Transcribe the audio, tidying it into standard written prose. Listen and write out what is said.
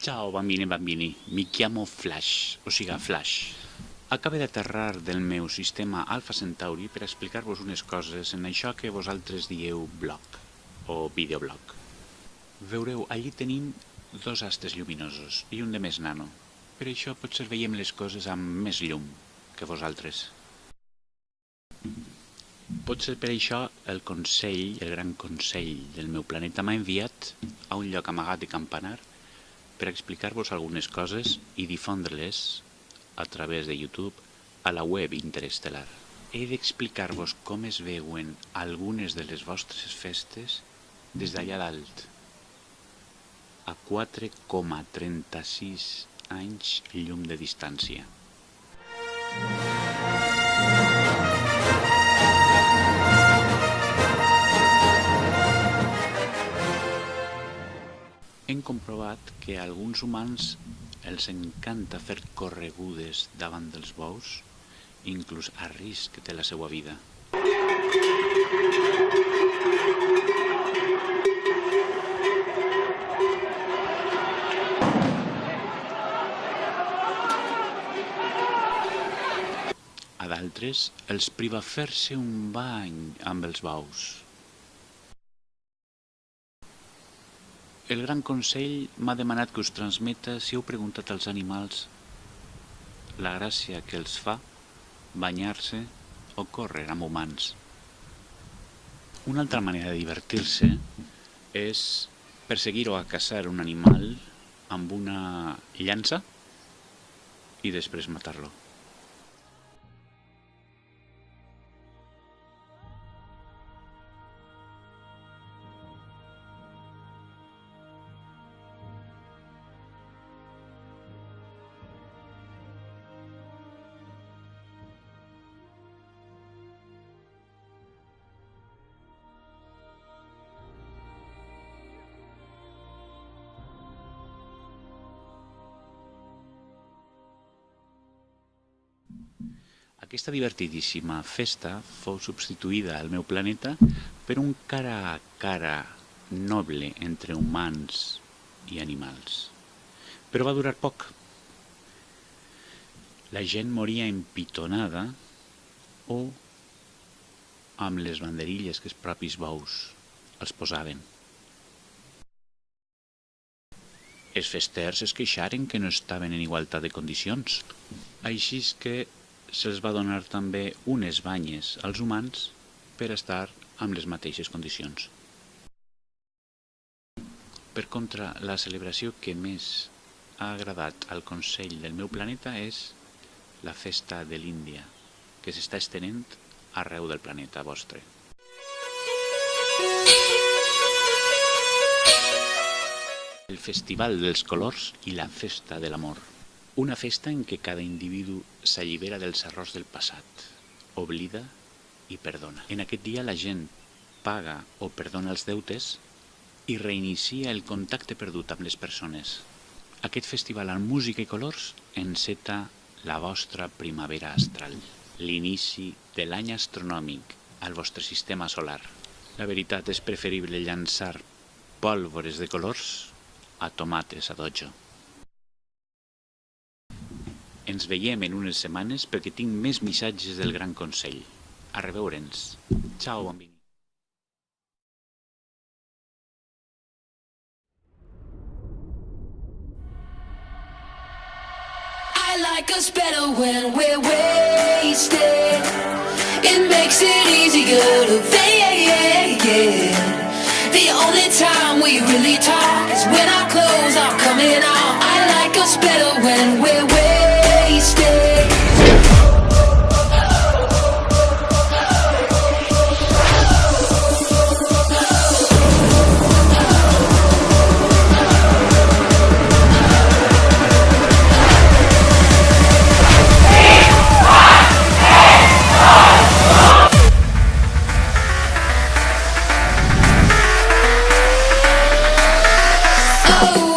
Ciao bambini e bambini, mi chiamo Flash, o sigui Flash. Acabo d'aterrar del meu sistema Alpha Centauri per explicar-vos unes coses en això que vosaltres dieu blog o videoblog. Veureu, allí tenim dos astres lluminosos i un de més nano. Per això potser veiem les coses amb més llum que vosaltres. Potser per això el gran consell del meu planeta m'ha enviat a un lloc amagat de campanar per explicar-vos algunes coses i difondre-les a través de YouTube a la web interestel·lar. He d'explicar-vos com es veuen algunes de les vostres festes des d'allà dalt, a 4,36 anys llum de distància. Hem comprovat que a alguns humans els encanta fer corregudes davant dels bous, inclús a risc de la seva vida. A d'altres els priva fer-se un bany amb els bous. El gran consell m'ha demanat que us transmeta si heu preguntat als animals la gràcia que els fa banyar-se o córrer amb humans. Una altra manera de divertir-se és perseguir o caçar un animal amb una llança i després matar-lo. Aquesta divertidíssima festa fou substituïda al meu planeta per un cara a cara noble entre humans i animals. Però va durar poc. La gent moria empitonada o amb les banderilles que els propis bous els posaven. Els festers es queixaren que no estaven en igualtat de condicions. Així que se'ls va donar també unes banyes als humans per estar amb les mateixes condicions. Per contra, la celebració que més ha agradat al Consell del meu planeta és la festa de l'Índia, que s'està estenent arreu del planeta vostre. El Festival dels Colors i la Festa de l'Amor. Una festa en què cada individu s'allibera dels errors del passat, oblida i perdona. En aquest dia la gent paga o perdona els deutes i reinicia el contacte perdut amb les persones. Aquest festival amb música i colors enceta la vostra primavera astral, l'inici de l'any astronòmic al vostre sistema solar. La veritat és preferible llançar pólvores de colors a tomates a dojo. Ens veiem en unes setmanes perquè tinc més missatges del Gran Consell. A reveure'ns. Ciao, bambini. I like us better when we're wasted. It makes it easier to fake. The only time we really talk is when our clothes are coming off. I like us better when we're wasted. Oh